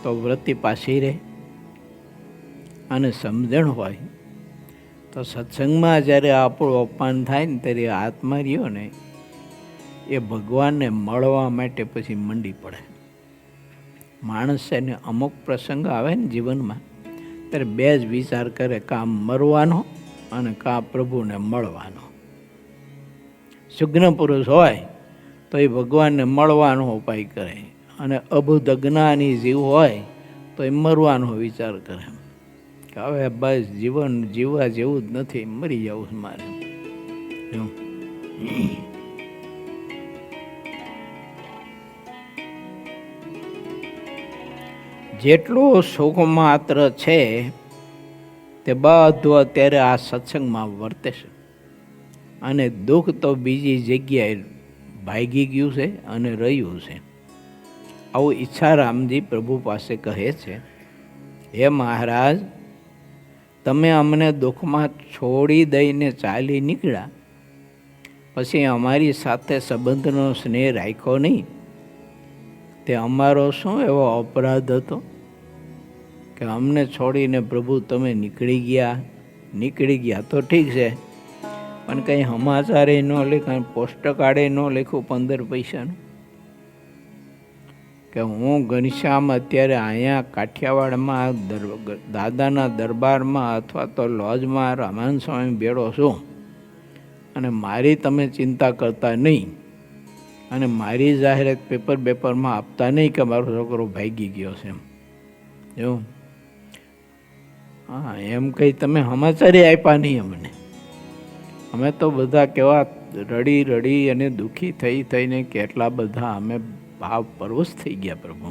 તો વૃત્તિ પાછી રહે. અને સમજણ હોય તો સત્સંગમાં જ્યારે આપણું અપમાન થાય ને ત્યારે આત્મા રહ્યો ને એ ભગવાનને મળવા માટે પછી મંડી પડે. માણસ એને અમુક પ્રસંગ આવે ને જીવનમાં ત્યારે બે જ વિચાર કરે, કાં મરવાનો અને કાં પ્રભુને મળવાનો. સુજ્ઞ પુરુષ હોય તો એ ભગવાનને મળવાનો ઉપાય કરે, અને અબુધ અજ્ઞાની જીવ હોય તો એ મરવાનો વિચાર કરે કે હવે બસ જીવન જીવવા જેવું જ નથી, મરી જવું છે મારે. જેટલું સુખ માત્ર છે તે બધું અત્યારે આ સત્સંગમાં વર્તે છે, અને દુઃખ તો બીજી જગ્યાએ ભાગી ગયું છે અને રહ્યું છે. આવું ઈચ્છારામજી પ્રભુ પાસે કહે છે, હે મહારાજ, તમે અમને દુઃખમાં છોડી દઈને ચાલી નીકળ્યા, પછી અમારી સાથે સંબંધનો સ્નેહ રાખ્યો નહીં. તે અમારો શું એવો અપરાધ હતો કે અમને છોડીને પ્રભુ તમે નીકળી ગયા તો ઠીક છે, પણ કંઈ સમાચારે ન લખ્યું, પોસ્ટ કાર્ડે ન લખ્યું 15 પૈસાનું કે હું ઘનશ્યામ અત્યારે અહીંયા કાઠિયાવાડમાં દાદાના દરબારમાં અથવા તો લોજમાં રામાનંદ સ્વામી બેઠો છું, અને મારી તમે ચિંતા કરતા નહીં, અને મારી જાહેરાત પેપરમાં આપતા નહીં કે મારો છોકરો ભાગી ગયો છે એવું. હા, એમ કંઈ તમે સમાચારે આપ્યા નહીં અમને. અમે તો બધા કેવા રડી અને દુઃખી થઈને કેટલા બધા અમે ભાવ પરવશ થઈ ગયા પ્રભુ.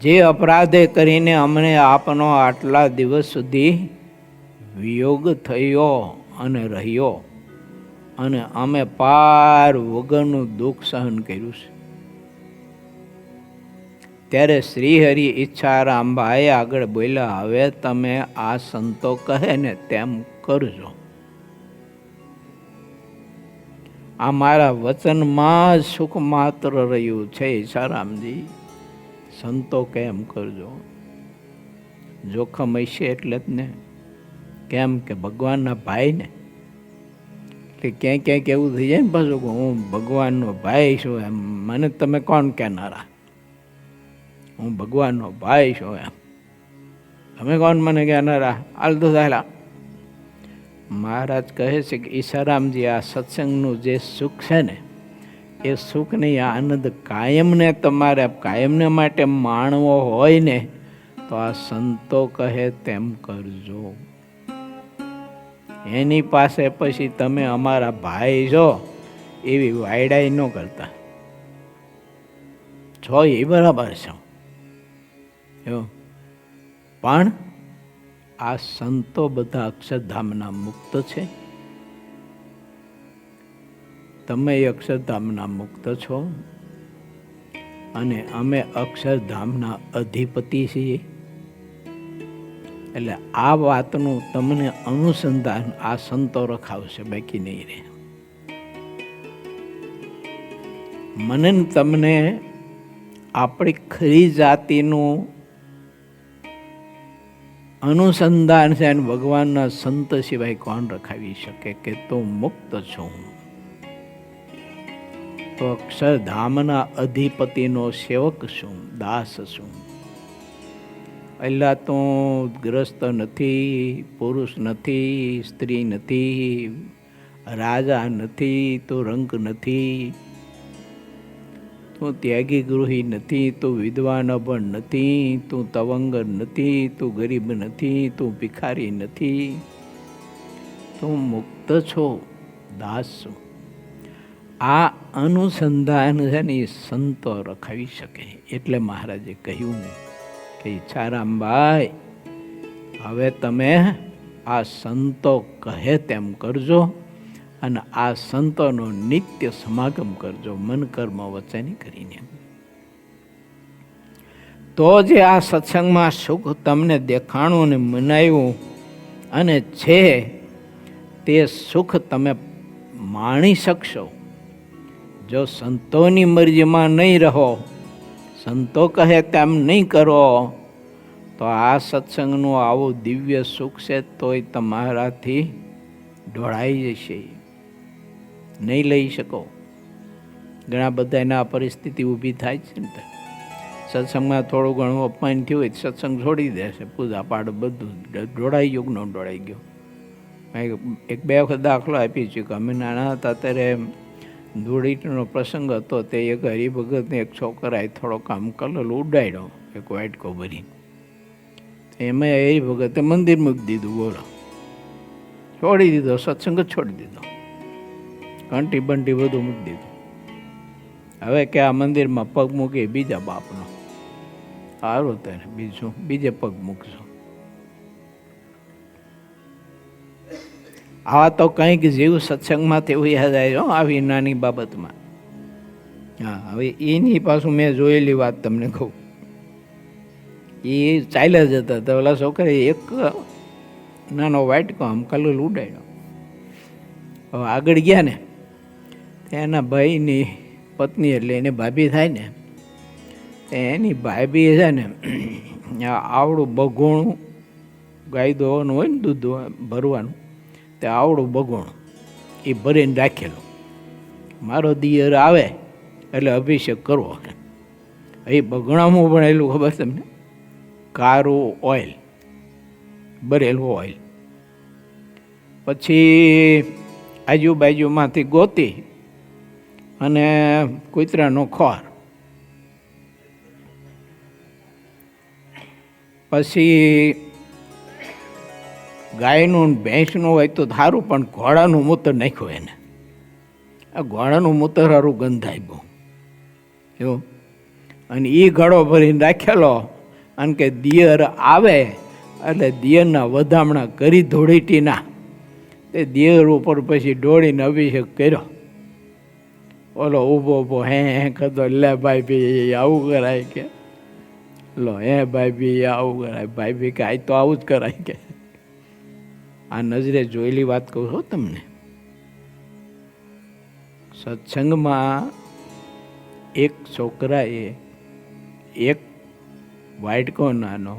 જે અપરાધે કરીને અમને આપનો આટલા દિવસ સુધી વિયોગ થયો અને રહ્યો, અને અમે પાર વગરનું દુઃખ સહન કર્યું છે, ત્યારે શ્રીહરિ ઈચ્છારામભાઈ આગળ બોલ્યા, હવે તમે આ સંતો કહે ને તેમ કરજો. આ મારા વચનમાં જ સુખ માત્ર રહ્યું છે ઈચ્છારામજી, સંતો કેમ કરજો. જોખમ હશે એટલે જ ને, કેમ કે ભગવાનના ભાઈ ને, એટલે ક્યાંક એવું થઈ જાય ને પાછું કે હું ભગવાનનો ભાઈ છું એમ. મને તમે કોણ કહેનારા, હું ભગવાનનો ભાઈ છું એમ. તમે કોણ મને કહેનારા, હાલ તો ચાલા. મહારાજ કહે છે કે ઈશારામજી, આ સત્સંગનું જે સુખ છે ને, એ સુખ નહીં, આનંદ કાયમને તમારે કાયમને માટે માણવો હોય ને તો આ સંતો કહે તેમ કરજો. એની પાસે પછી તમે અમારા ભાઈ છો એવી વાયડાઈ ન કરતા છો, એ બરાબર છે એવું. પણ આ સંતો બધા અક્ષરધામના મુક્ત છે, તમે અક્ષરધામના મુક્ત છો, અને અમે અક્ષરધામના અધિપતિ છીએ. એટલે આ વાતનું તમને અનુસંધાન આ સંતો રખાવશે, બાકી નહીં રહે. મને તમને આપણી ખરી જાતિનું અનુસંધાન છે, અને ભગવાનના સંત સિવાય કોણ રખાવી શકે કે તું મુક્ત છું, તો અક્ષરધામના અધિપતિનો સેવક છું, દાસ છું. પહેલાં તો ગ્રસ્ત નથી, પુરુષ નથી, સ્ત્રી નથી, રાજા નથી, તું રંક નથી, તું ત્યાગી ગૃહી નથી, તું વિદ્વાન અભણ નથી, તું તવંગર નથી, તું ગરીબ નથી, તું ભિખારી નથી, તું મુક્ત છો, દાસ છો. આ અનુસંધાન છે ને એ સંતો રખાવી શકે. એટલે મહારાજે કહ્યું કે ઈચ્છારામભાઈ, હવે તમે આ સંતો કહે તેમ કરજો, અને આ સંતોનો નિત્ય સમાગમ કરજો, મન કર્મ વચન કરીને. તો જે આ સત્સંગમાં સુખ તમને દેખાણું ને મનાયું અને છે, તે સુખ તમે માણી શકશો. જો સંતોની મરજીમાં નહીં રહો, સંતો કહે તેમ નહીં કરો, તો આ સત્સંગનું આવું દિવ્ય સુખ છે તોય તમારાથી ઢોળાઈ જશે, નહીં લઈ શકો. ઘણા બધા એના પરિસ્થિતિ ઊભી થાય છે ને, સત્સંગમાં થોડું ઘણું અપમાન થયું હોય સત્સંગ છોડી દેશે, પૂજા પાઠ બધું ઢોળાઈ ગયું ન ઢોળાઈ ગયો. એક બે વખત દાખલો આપી છે કે અમે નાના હતા ત્યારે ધૂળેટીનો પ્રસંગ હતો. તે એક હરિભગતને એક છોકરાએ થોડો કામ કલર ઉડાડ્યો એક વાટકો ભરી. એમાં હરિભગતે મંદિર મૂકી દીધું. બોલો, છોડી દીધો, સત્સંગ જ છોડી દીધો, ઘંટી બંટી બધું મૂકી દીધું. હવે કે આ મંદિરમાં પગ મૂકી બીજા બાપનો સારું ત્યારે બીજું બીજે પગ મૂકશો. આવા તો કંઈક જીવ સત્સંગમાંથી એવું યાદ આવ્યો આવી નાની બાબતમાં. હા, હવે એની પાછું મેં જોયેલી વાત તમને કહું. એ ચાલ્યા જતા તો ઓલા છોકરાએ એક નાનો વાટકો આમ કલર ઉડાડ્યો. હવે આગળ ગયા ને એના ભાઈની પત્ની એટલે એને ભાભી થાય ને, એની ભાભી છે ને આવડું બગોણું ગાય દોવાનું હોય ને દૂધ ભરવાનું, તે આવડું બગોણું એ ભરીને રાખેલું. મારો દિયર આવે એટલે અભિષેક કરવો. એ બગણામાં ભણેલું ખબર તમને, કારું ઓઇલ, ભરેલું ઓઇલ. પછી આજુબાજુમાંથી ગોતી અને કૂતરાનો ખોર, પછી ગાયનું ભેંસનું હોય તો સારું, પણ ઘોડાનું મૂતર નાખ્યું એને. આ ઘોડાનું મૂતર સારું ગંધાય બહુ એવું. અને એ ઘડો ભરીને રાખેલો. અને કે દિયર આવે એટલે દિયરના વધામણા કરી ધૂળેટીના, તે દિયર ઉપર પછી દોડીને અભિષેક કર્યો. ઓલો ઊભો ઊભો હે કરતો, લે ભાઈ ભી આવું કરાય કે, લો હે ભાઈ ભી આવું કરાય, ભાઈ ભી કે આ તો આવું જ કરાય કે. આ નજરે જોયેલી વાત કહું છું તમને. સત્સંગમાં એક છોકરાએ એક વાટકો નાનો,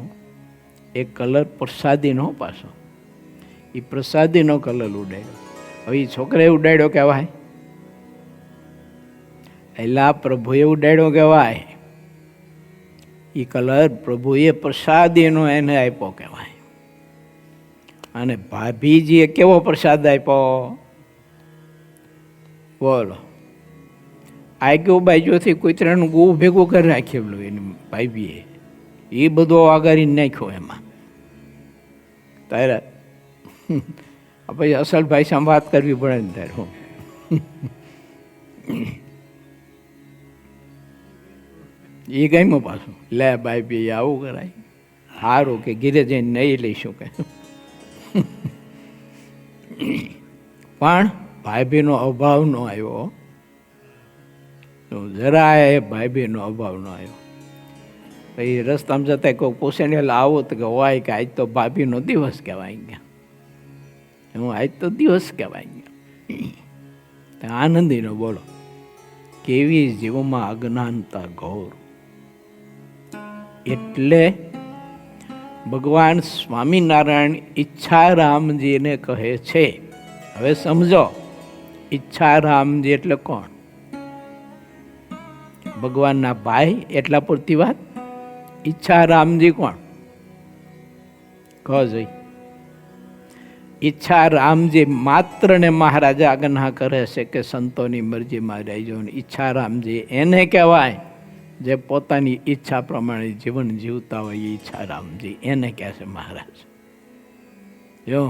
એક કલર પ્રસાદીનો પાછો, એ પ્રસાદીનો કલર ઉડાડ્યો. હવે એ છોકરાએ ઉડાડ્યો કહેવાય? એલા પ્રભુએ ઉડાડ્યો કહેવાય? એ કલર પ્રભુએ પ્રસાદીનો એને આપ્યો કહેવાય. અને ભાભીજીએ કેવો પ્રસાદ આપ્યો બોલો? આગળ બાજુથી કૂતરાનું ગુ ભેગું કરી રાખેલું એની ભાભીએ, એ બધો આગારીને નાખ્યો એમાં. તારે પછી અસલ ભાષામાં વાત કરવી પડે ને તારે. હું એ ગમ્યું પાછું, લે ભાઈ બી આવું કરાય, સારું કે ઘીરે જઈને નહીં લઈશું કે. પણ ભાઈબીનો અભાવ ન આવ્યો, જરાય ભાઈબીનો અભાવ ન આવ્યો. પછી રસ્તામાં જતા કોઈ પૂછે ને એટલે આવો તો કે હોય કે આજ તો ભાભીનો દિવસ કહેવાય ગયા. હું આજ તો દિવસ કહેવાય ગયા. આનંદીનો બોલો, કેવી જીવમાં અજ્ઞાનતા ઘોર. એટલે ભગવાન સ્વામિનારાયણ ઈચ્છારામજીને કહે છે. હવે સમજો, ઈચ્છારામજી એટલે કોણ? ભગવાનના ભાઈ એટલા પૂરતી વાત. ઈચ્છારામજી કોણ કહો જોઈ? ઈચ્છારામજી માત્ર ને મહારાજા આજ્ઞા કરે છે કે સંતોની મરજીમાં રહેજો. ઈચ્છારામજી એને કહેવાય જે પોતાની ઈચ્છા પ્રમાણે જીવન જીવતા હોય. ઈચ્છારામજી એને કહે છે મહારાજ. જો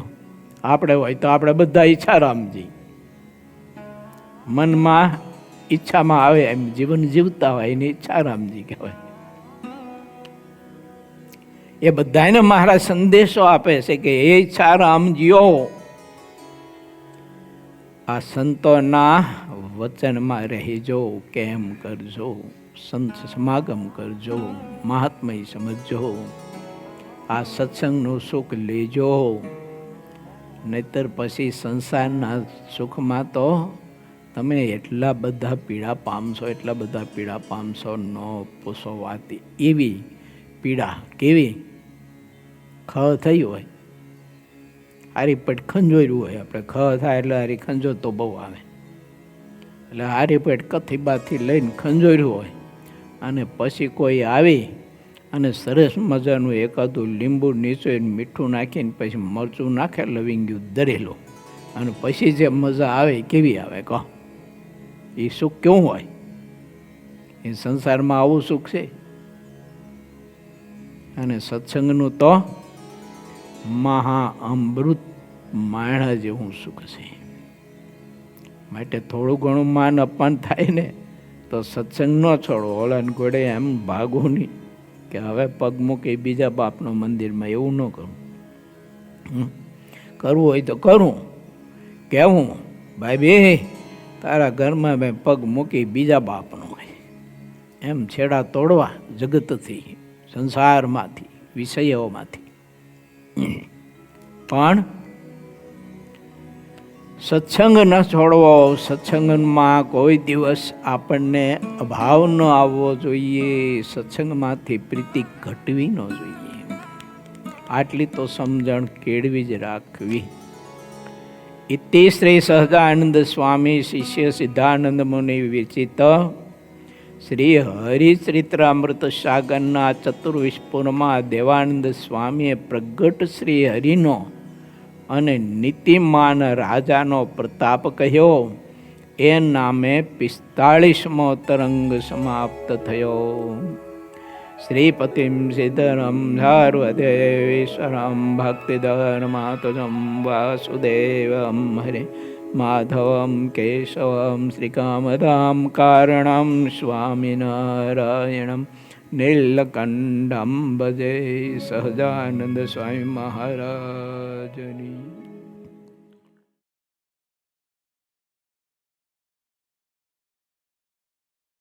આપણે હોય તો આપણે બધા ઈચ્છારામજી, મનમાં ઈચ્છામાં આવે એમ જીવન જીવતા હોય એને ઈચ્છારામજી કહેવાય. એ બધાને મહારાજ સંદેશો આપે છે કે એ ઈચ્છારામજીઓ આ સંતોના વચનમાં રહેજો, કેમ કરજો, સંત સમાગમ કરજો, મહાત્મય સમજજો, આ સત્સંગનું સુખ લેજો. નહીતર પછી સંસારના સુખમાં તો તમે એટલા બધા પીડા પામશો, એટલા બધા પીડા પામશો, ન પૂછો વાત. એવી પીડા કેવી ખ થઈ હોય, હારી પેટ ખંજોર્યું હોય. આપણે ખ થાય એટલે હારી ખંજોર તો બહુ આવે. એટલે હારી પેટ કથીબાથી લઈને ખંજોર્યું હોય અને પછી કોઈ આવી અને સરસ મજાનું એકાદું લીંબુ નીચોઈને મીઠું નાખીને પછી મરચું નાખે લવિંગ્યું દરેલો, અને પછી જે મજા આવે કેવી આવે કહો? એ સુખ કેવું હોય? એ સંસારમાં આવું સુખ છે? અને સત્સંગનું તો મહા અમૃત માણા જેવું સુખ છે. માટે થોડું ઘણું માન અપમાન થાય ને તો સત્સંગ ન છોડો. ઓલાને ઘોડે એમ ભાગવું નહીં કે હવે પગ મૂકી બીજા બાપનો મંદિરમાં, એવું ન કરું. કરવું હોય તો કરું, કહેવું ભાઈ બે તારા ઘરમાં મેં પગ મૂકી બીજા બાપનો હોય, એમ છેડા તોડવા જગતથી, સંસારમાંથી, વિષયોમાંથી. પણ સત્સંગ ન છોડવો. સત્સંગમાં કોઈ દિવસ આપણને અભાવ ન આવવો જોઈએ. સત્સંગમાંથી પ્રીતિ ઘટવી ન જોઈએ. આટલી તો સમજણ કેળવી જ રાખવી. ઇતિ શ્રી સહજાનંદ સ્વામી શિષ્ય સિદ્ધાનંદ મુનિ વિરચિત શ્રી હરિચરિત્રામૃત સાગરના ચતુર્વિસ્ફુરમાં દેવાનંદ સ્વામીએ પ્રગટ શ્રી હરિનો અને નીતિમાન રાજાનો પ્રતાપ કહ્યો. એ નામે 45મો તરંગ સમાપ્ત થયો. શ્રીપતિમ સિદ્ધરમ સર્વદેવેશ્વરમ ભક્તિધર્માતુજમ વાસુદેવમ હરે માધવમ કેશવમ શ્રીકામધામ કારણમ સ્વામિનારાયણમ નીલકંઠમ ભજે સહજાનંદ સ્વામી મહારાજની.